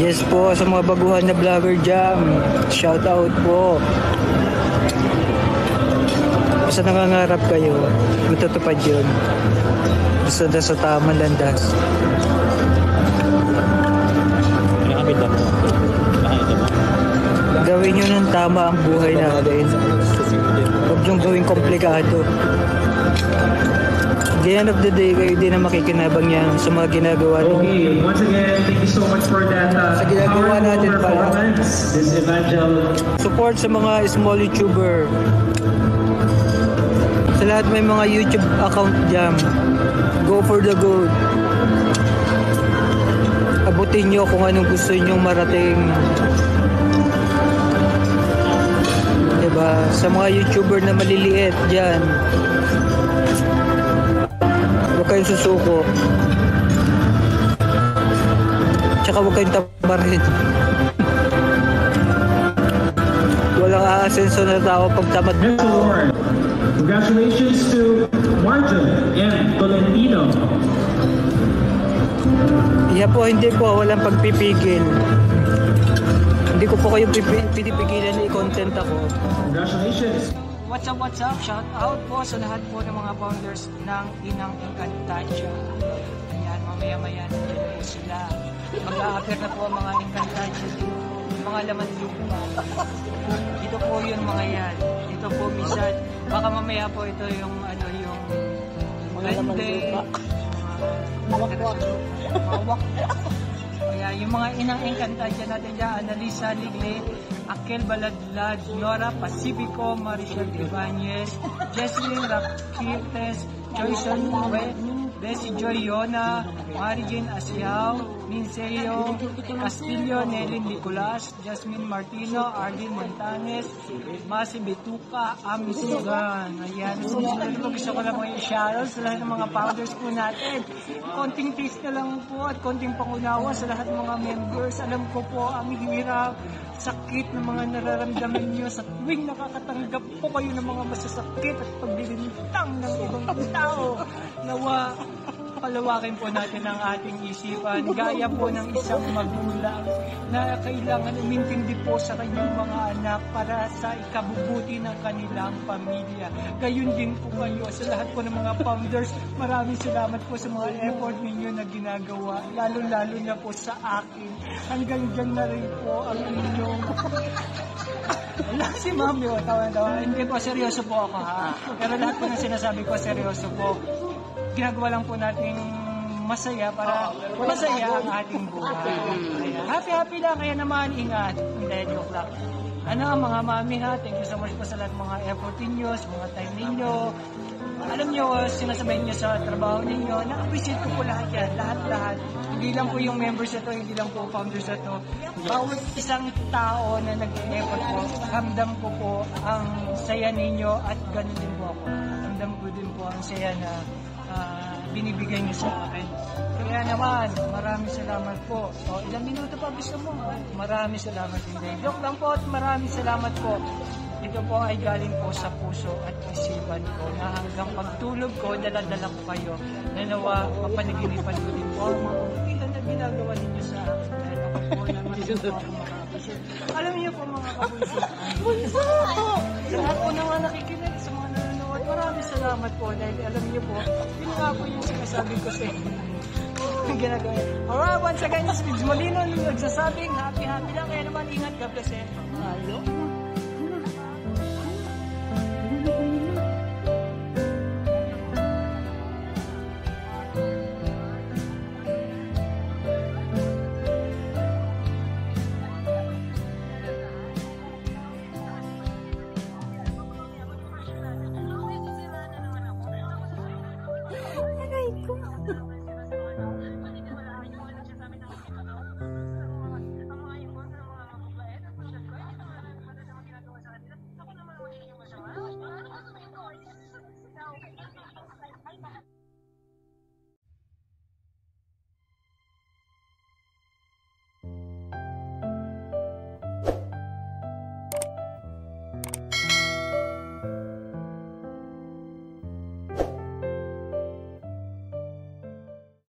Yes po, sa mga baguhan na vlogger dyan, shout out po. Basta nangangarap kayo, matutupad yun. Basta na sa tamang landas. Nakakita mo. Gawin nyo ng tama ang buhay natin. Huwag nyo gawing komplikado. At the end of the day, kayo din na makikinabang niya sa mga ginagawa ninyo. Okay, once again, thank you so much for that sa ginagawa natin pala. This evangel. Support sa mga small YouTuber. Sa lahat may mga YouTube account dyan, go for the good. Abutin nyo kung anong gusto nyong marating. Diba? Sa mga YouTuber na maliliit dyan, huwag kayong susuko. Tsaka huwag kayong tabarin. Walang aasenso na tao pag tamad. Congratulations to Martin and Tolentino. Yeah po, hindi po. Walang pagpipigil. Hindi ko po kayo pinipigilan na i-content ako. Congratulations. What's up? Shout out po sa lahat po ng mga founders ng Inang Encantadia. Ayan, mamaya-maya nandiyan po sila. Mag-a-appear na po ang mga Encantadia dito. Mga laman lupa. Dito po yun mga yan. Dito po minsan. Baka mamaya po ito yung yung Monday. Mawak. Kaya yung mga Inang Encantadia natin dyan, Analisa Ligle, Akel Baladlad, Nora Pacifico, Maricel Ibanez, Jesselyn Raquiltes, Joyson Nue, Bessie Joyona, Marijin Asiao, Minseo Castillo, Nelly Nicolas, Jasmine Martino, Arlene Montanes, Masi Betuca, Amisugan. Ayan, susunod po gusto ko lang mga i-shoutout sa lahat ng mga founders po natin. Konting taste na lang po at konting pangunawa sa lahat ng mga members. Alam ko po ang hirap, sakit ng mga nararamdaman nyo sa tuwing nakakatanggap po kayo ng mga masasakit at paglilintang ng ibang tao. Nawa, palawakin po natin ang ating isipan gaya po ng isang magulang na kailangan umintindi po sa kanyang mga anak para sa ikabubuti ng kanilang pamilya. Gayun din po kayo sa lahat po ng mga founders. Maraming salamat po sa mga effort ninyo na ginagawa, lalo-lalo na po sa akin. Hanggang dyan na rin po ang inyong wala si Mami, tawa-tawa. Hindi po, seryoso po ako ha. Pero lahat po ng sinasabi ko, seryoso po. Ginagawa lang po nating masaya para masaya ang ating buhay. Happy lang, kaya naman ingat. Hindi, joke lang. Mga mami ha, thank you so much po sa lahat mga effort ninyo, sa mga time ninyo. Alam nyo, sinasabay nyo sa trabaho ninyo, na-appreciate ko po lahat yan, lahat. Hindi lang po yung members ito, hindi lang po founders ito. Bawat isang tao na nag-effort po, ramdam ko po ang saya ninyo at ganun din po ako. Ramdam ko din po ang saya na binibigay niyo sa akin. Kaya naman, maraming salamat po. So, ilang minuto pa gusto mo? Maraming salamat hindi. Joke lang po at maraming salamat po. Ito po ay galing po sa puso at isipan ko na hanggang pagtulog ko, dala-dala ko kayo na nawa mapanaginipan ko din po ang mga kapitan na ginagawa ninyo sa akin. Dahil ako po naman po ako makakapisit. Alam niyo po mga kapisit. Sa lahat po na mga nakikinig, sa mga nanonood, maraming salamat po dahil alam niyo po, yun nga po yung sinasabi ko sa inyo. Ginagawa. Alright, once again, this is Molino nagsasabing happy lang. Kaya naman ingat, God bless eh. Hello? Aray ko.